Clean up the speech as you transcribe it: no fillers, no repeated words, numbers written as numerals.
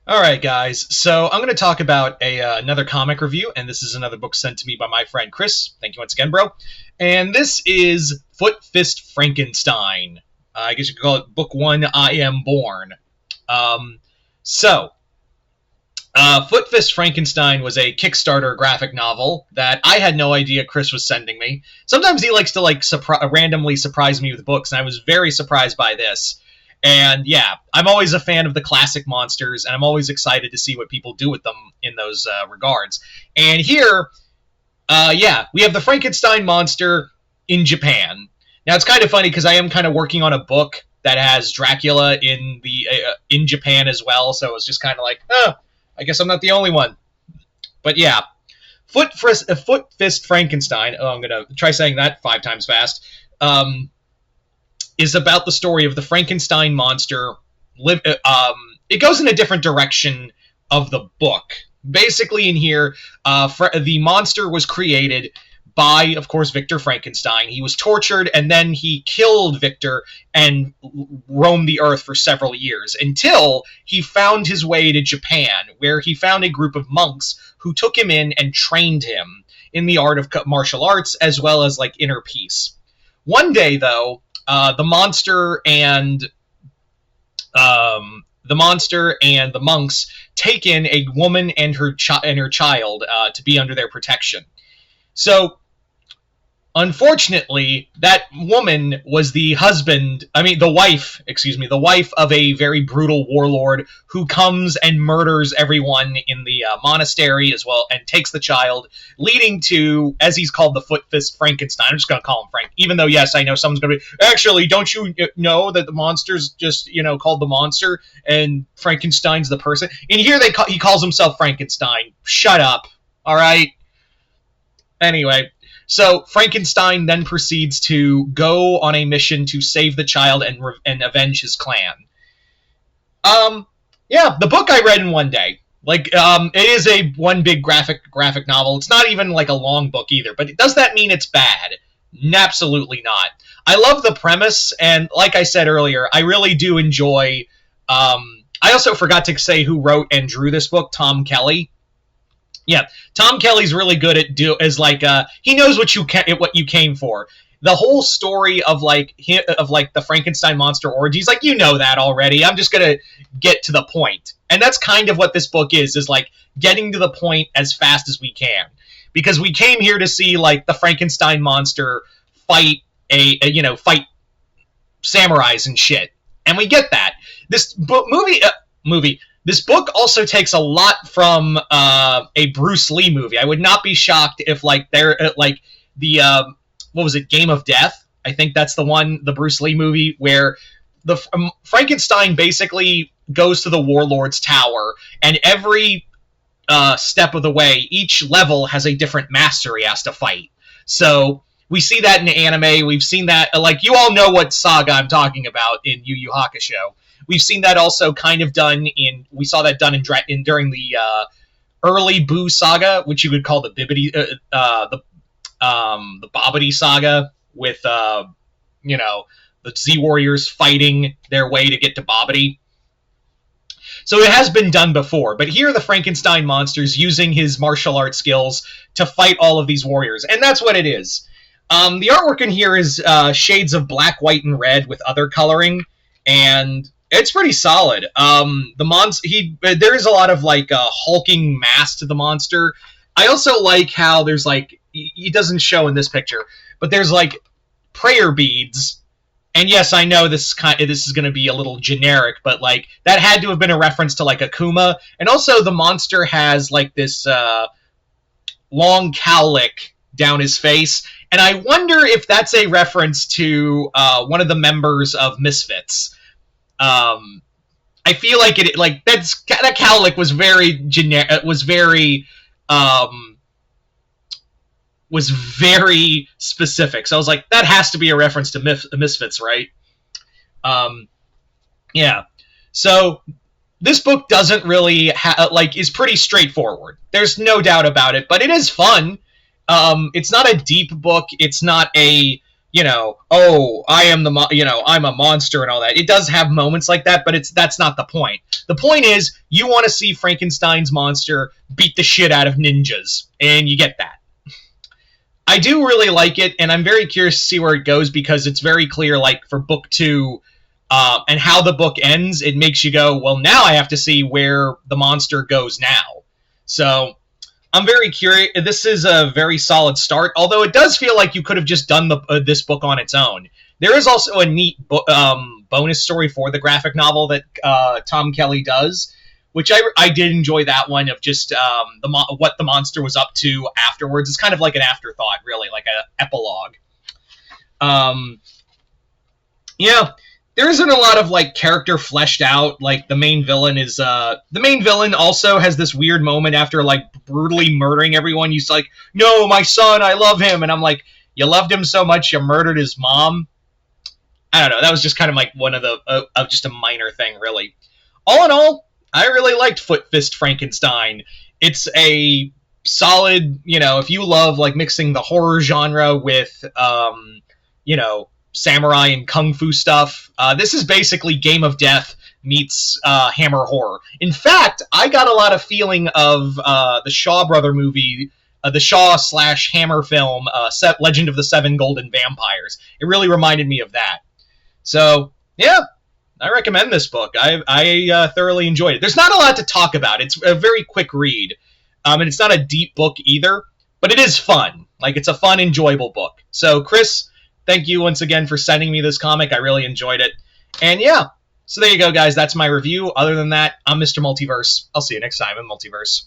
Alright, guys, so I'm going to talk about another comic review, and this is another book sent to me by my friend Chris. Thank you once again, bro. And this is Foot Fist Frankenstein. I guess you could call it Book 1, I Am Born. Um, so, Foot Fist Frankenstein was a Kickstarter graphic novel that I had no idea Chris was sending me. Sometimes he likes to randomly surprise me with books, and I was very surprised by this. And yeah, I'm always a fan of the classic monsters, and I'm always excited to see what people do with them in those regards. And here, we have the Frankenstein monster in Japan. Now it's kind of funny because I am kind of working on a book that has Dracula in Japan as well, so it's just kind of like, I guess I'm not the only one. But yeah, Foot Fist Frankenstein. Oh, I'm gonna try saying that 5 times fast. Is about the story of the Frankenstein monster. It goes in a different direction of the book. Basically, in here, the monster was created by, of course, Victor Frankenstein. He was tortured, and then he killed Victor and roamed the earth for several years, until he found his way to Japan, where he found a group of monks who took him in and trained him in the art of martial arts, as well as, inner peace. One day, though, the monster and the monks take in a woman and her child to be under their protection. So, unfortunately, that woman was the wife of a very brutal warlord who comes and murders everyone in the monastery as well, and takes the child, leading to, as he's called, the Foot Fist Frankenstein. I'm just going to call him Frank, even though, yes, I know someone's going to be, actually, don't you know that the monster's just, called the monster, and Frankenstein's the person? And here he calls himself Frankenstein. Shut up, all right? Anyway, so Frankenstein then proceeds to go on a mission to save the child and avenge his clan. The book I read in one day. It is one big graphic novel. It's not even a long book either, but does that mean it's bad? Absolutely not. I love the premise, and like I said earlier, I really do enjoy. I also forgot to say who wrote and drew this book, Tom Kelly. Yeah, Tom Kelly's really good at he knows what you came for. The whole story of the Frankenstein monster orgies, you know that already. I'm just gonna get to the point, and that's kind of what this book is getting to the point as fast as we can, because we came here to see the Frankenstein monster fight fight samurais and shit, and we get that. This movie. This book also takes a lot from a Bruce Lee movie. I would not be shocked if what was it, Game of Death? I think that's the Bruce Lee movie, where the Frankenstein basically goes to the warlord's tower, and every step of the way, each level has a different master he has to fight. So we see that in the anime. We've seen that, you all know what saga I'm talking about in Yu Yu Hakusho. We've seen that also kind of done during the early Boo saga, which you would call the Bobbity saga, with the Z Warriors fighting their way to get to Bobbity. So it has been done before, but here the Frankenstein monster's using his martial arts skills to fight all of these warriors, and that's what it is. The artwork in here is shades of black, white, and red with other coloring, and it's pretty solid. There is a lot of hulking mass to the monster. I also like how there's it doesn't show in this picture, but there's prayer beads. And yes, I know this is going to be a little generic, but that had to have been a reference to Akuma. And also the monster has this long cowlick down his face, and I wonder if that's a reference to one of the members of Misfits. I feel that cowlick was very generic. Was very specific. So I was like, that has to be a reference to Misfits, right? Yeah. So this book doesn't really is pretty straightforward. There's no doubt about it, but it is fun. It's not a deep book. It's not a oh, I am I'm a monster and all that. It does have moments like that, but that's not the point. The point is you want to see Frankenstein's monster beat the shit out of ninjas, and you get that. I do really like it, and I'm very curious to see where it goes because it's very clear, like for book 2, and how the book ends, it makes you go, well, now I have to see where the monster goes now. So I'm very curious. This is a very solid start, although it does feel like you could have just done this book on its own. There is also a neat bonus story for the graphic novel that Tom Kelly does, which I did enjoy that one of just what the monster was up to afterwards. It's kind of like an afterthought, really, like an epilogue. Yeah, there isn't a lot of like character fleshed out. Like the main villain also has this weird moment after like brutally murdering everyone. He's like, "No, my son, I love him," and I'm like, "You loved him so much, you murdered his mom." I don't know. That was just kind of like one of the just a minor thing, really. All in all, I really liked Foot Fist Frankenstein. It's a solid, if you love like mixing the horror genre with, samurai and kung fu stuff, this is basically Game of Death meets Hammer horror. In fact, I got a lot of feeling of the Shaw Brother movie, the Shaw/Hammer film, Legend of the Seven Golden Vampires. It really reminded me of that. So, yeah, I recommend this book. I thoroughly enjoyed it. There's not a lot to talk about. It's a very quick read. And it's not a deep book either, but it is fun. Like, it's a fun, enjoyable book. So, Chris, thank you once again for sending me this comic. I really enjoyed it. And yeah, so there you go, guys. That's my review. Other than that, I'm Mr. Multiverse. I'll see you next time in Multiverse.